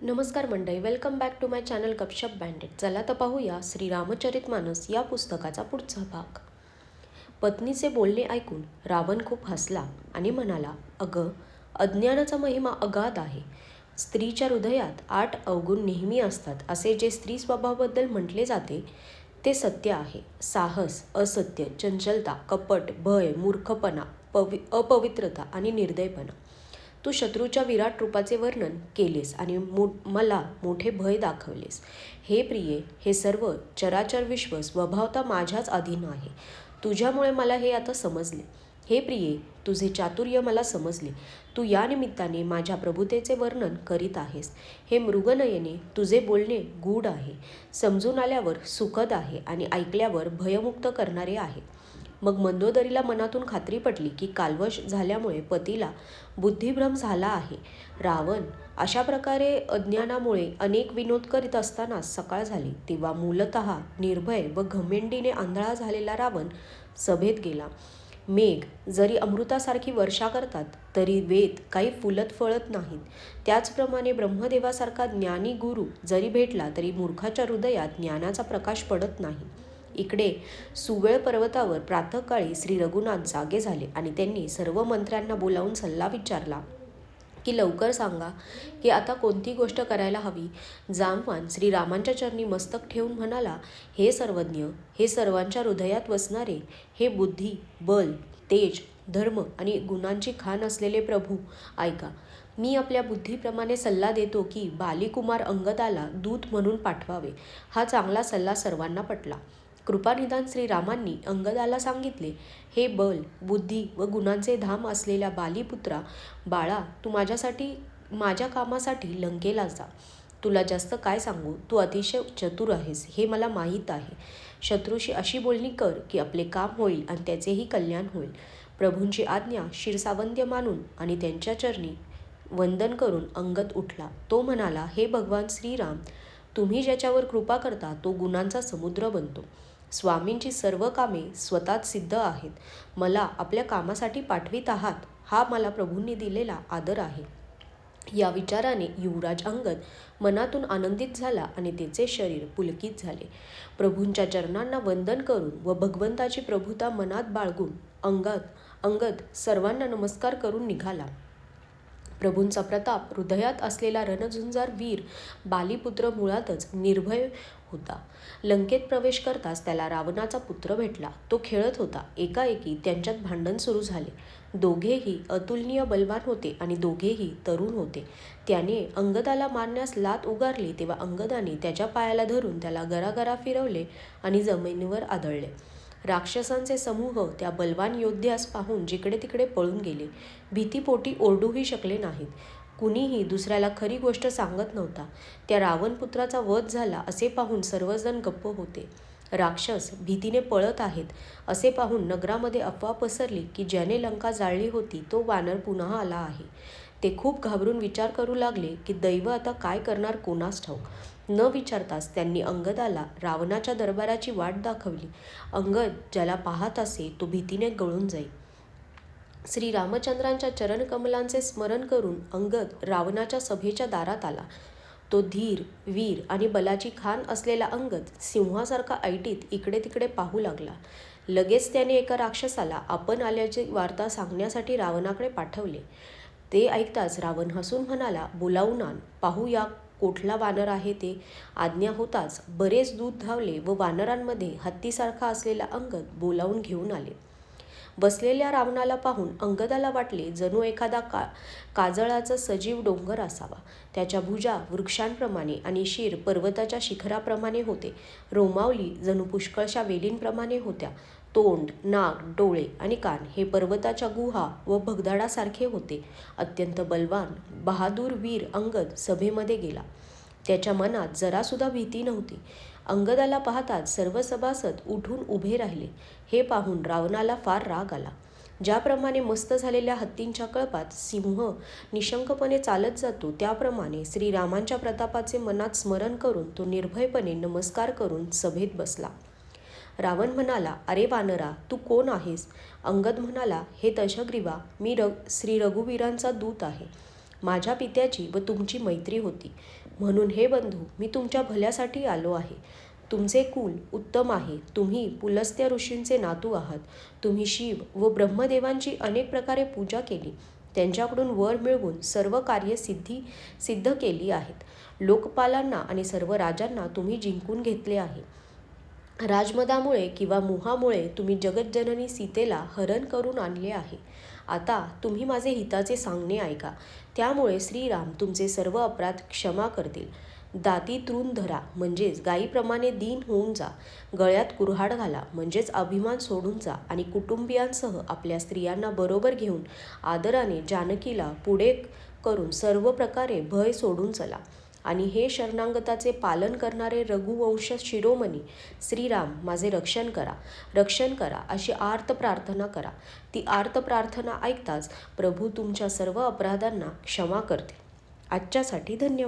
नमस्कार मंडळी, welcome back to my channel Gupshup बँडेड. चला तर पाहूया श्री रामचरितमानस या पुस्तकाचा पुढचा भाग. पत्नीचे बोलणे ऐकून रावण खूप हसला आणि म्हणाला, अगं, अज्ञानाचा महिमा अगाध आहे. स्त्रीच्या हृदयात 8 अवगुण नेहमी असतात असे जे स्त्री स्वभावाबद्दल म्हटले जाते ते सत्य आहे. साहस, असत्य, चंचलता, कपट, भय, मूर्खपणा, अपवित्रता आणि निर्दयपणा. तू शत्रूच्या विराट रूपाचे वर्णन केलेस आणि मला मोठे भय दाखवलेस. हे प्रिये, हे सर्व चराचर विश्व स्वभावता माझ्याच अधीन आहे. तुझ्यामुळे मला हे आता समजले. हे प्रिये, तुझे चातुर्य मला समजले. तू या निमित्ताने माझ्या प्रभुतेचे वर्णन करीत आहेस. हे मृगनयने, तुझे बोलणे गूढ आहे, समजून आल्यावर सुखद आहे आणि ऐकल्यावर भयमुक्त करणारे आहे. मग मंदोदरीला मनातून खात्री पटली की कालवश झाल्यामुळे पतीला बुद्धिभ्रम झाला आहे. रावण अशा प्रकारे अज्ञानामुळे अनेक विनोद करीत असताना सकाळ झाली. तेव्हा मूलतः निर्भय व घमेंडीने आंधळा झालेला रावण सभेत गेला. मेघ जरी अमृतासारखी वर्षा करतात तरी वेद काही फुलत फळत नाहीत. त्याचप्रमाणे ब्रह्मदेवासारखा ज्ञानी गुरु जरी भेटला तरी मूर्खाच्या हृदयात ज्ञानाचा प्रकाश पडत नाही. इकडे सुवेळ पर्वतावर प्रातःकाळी श्री रघुनाथ जागे झाले आणि त्यांनी सर्व मंत्र्यांना बोलावून सल्ला विचारला की लवकर सांगा की आता कोणती गोष्ट करायला हवी. जामवान श्रीरामांच्या चरणी मस्तक ठेवून म्हणाला, हे सर्वज्ञ, हे सर्वांच्या हृदयात वसणारे, हे बुद्धी, बल, तेज, धर्म आणि गुणांची खाण असलेले प्रभू, ऐका. मी आपल्या बुद्धीप्रमाणे सल्ला देतो की बालीकुमार अंगदाला दूत म्हणून पाठवावे. हा चांगला सल्ला सर्वांना पटला. कृपानिधान श्रीरामांनी अंगदाला सांगितले, हे बल, बुद्धी व गुणांचे धाम असलेल्या बालीपुत्रा, बाळा, तू माझ्या कामासाठी लंकेला जा. तुला जास्त काय सांगू, तू अतिशय चतुर आहेस हे मला माहीत आहे. शत्रूशी अशी बोलणी कर की आपले काम होईल आणि त्याचेही कल्याण होईल. प्रभूंची आज्ञा शिरसावंद्य मानून आणि त्यांच्या चरणी वंदन करून अंगद उठला. तो म्हणाला, हे भगवान श्रीराम, तुम्ही ज्याच्यावर कृपा करता तो गुणांचा समुद्र बनतो. स्वामींची सर्व कामे स्वतःच सिद्ध आहेत. मला आपल्या कामासाठी पाठवित आहात हा मला प्रभूंनी दिलेला आदर आहे. या विचाराने युवराज अंगद मनातून आनंदित झाला आणि त्याचे शरीर पुलकित झाले. प्रभूंच्या चरणांना वंदन करून व भगवंताची प्रभुता मनात बाळगून अंगद सर्वांना नमस्कार करून निघाला. प्रभूंचा प्रताप हृदयात असलेला रणझुंजार वीर बालीपुत्र मुळातच निर्भय होता. लंकेत प्रवेश करताच त्याला रावणाचा पुत्र भेटला. तो खेळत होता. एकाएकी त्यांच्यात भांडण सुरू झाले. दोघेही अतुलनीय बलवान होते आणि दोघेही तरुण होते. त्याने अंगदाला मारण्यास लाथ उगारली तेव्हा अंगदाने त्याच्या पायाला धरून त्याला गरागरा फिरवले आणि जमिनीवर आदळले. राक्षसांचे समूह त्या बलवान योद्ध्यास पाहून जिकडे तिकडे पळून गेले. भीतीपोटी ओरडूही शकले नाहीत. कुणीही दुसऱ्याला खरी गोष्ट सांगत नव्हता. त्या रावणपुत्राचा वध झाला असे पाहून सर्वजण गप्प होते. राक्षस भीतीने पळत आहेत असे पाहून नगरामध्ये अफवा पसरली की ज्याने लंका जाळली होती तो वानर पुन्हा आला आहे. ते खूप घाबरून विचार करू लागले की दैव आता काय करणार कोणास ठाऊक. न विचारताच त्यांनी अंगदाला रावणाच्या दरबाराची वाट दाखवली. अंगद ज्याला पाहत असे तो भीतीने गळून जाई. श्री रामचंद्रांच्या चरणकमलांचे स्मरण करून अंगद रावणाच्या सभेच्या दारात आला. तो धीर, वीर आणि बलाची खाण असलेला अंगद सिंहासारखा ऐटीत इकडे तिकडे पाहू लागला. लगेच त्याने एका राक्षसाला आपण आल्याची वार्ता सांगण्यासाठी रावणाकडे पाठवले. ते ऐकताच रावण हसून म्हणाला, बोलावून आण, पाहू या कोठला वानर आहे ते. आज्ञा होताच बरेच दूत धावले व वानरांमध्ये हत्तीसारखा असलेला अंगद बोलावून घेऊन आले. बसलेल्या रावणाला पाहून अंगदाला वाटले जणू एखादा काजळाचा सजीव डोंगर असावा. त्याच्या भुजा वृक्षांप्रमाणे आणि शिर पर्वताच्या शिखराप्रमाणे होते. रोमावली जणू पुष्कळशा वेलींप्रमाणे होत्या. तोंड, नाक, डोळे आणि कान हे पर्वताच्या गुहा व भगदाडासारखे होते. अत्यंत बलवान, बहादूर वीर अंगद सभेमध्ये गेला. त्याच्या मनात जरासुद्धा भीती नव्हती. अंगदाला पाहताच सर्व सभासद उठून उभे राहिले. हे पाहून रावणाला फार राग आला. ज्याप्रमाणे मस्त झालेल्या हत्तींच्या कळपात सिंह निशंकपणे चालत जातो त्याप्रमाणे श्रीरामांच्या प्रतापाचे मनात स्मरण करून तो निर्भयपणे नमस्कार करून सभेत बसला. रावण म्हणाला, अरे वानरा, तू कोण आहेस? अंगद म्हणाला, हे दशग्रीवा, मी श्री रघुवीरांचा दूत आहे. माझ्या पित्याची व तुमची मैत्री होती. म्हणून हे बंधू, मी तुमच्या भल्यासाठी आलो आहे. तुमचे कुल उत्तम आहे. तुम्ही पुलस्त्य ऋषींचे नातू आहात. तुम्ही शिव व ब्रह्मदेवांची अनेक प्रकारे पूजा केली. त्यांच्याकडून वर मिळवून सर्व कार्य सिद्ध केली आहेत. लोकपालांना आणि सर्व राजांना तुम्ही जिंकून घेतले आहे. राजमदामुळे किंवा मोहामुळे तुम्ही जगज्जननी सीतेला हरण करून आणले आहे. आता तुम्ही माझे हिताचे सांगणे ऐका. त्यामुळे श्रीराम तुमचे सर्व अपराध क्षमा करतील. दाती तृण धरा, म्हणजेच गायीप्रमाणे दीन होऊन जा. गळ्यात कुऱ्हाड घाला, म्हणजेच अभिमान सोडून जा. आणि कुटुंबियांसह आपल्या स्त्रियांना बरोबर घेऊन आदराने जानकीला पुढे करून सर्व प्रकारे भय सोडून चला. आणि हे शरणागताचे पालन करणारे रघुवंश शिरोमणी श्रीराम, माझे रक्षण करा अशी आर्त प्रार्थना करा. ती आर्त प्रार्थना ऐकताच प्रभू तुमच्या सर्व अपराधांना क्षमा करतील. आजच्यासाठी धन्यवाद.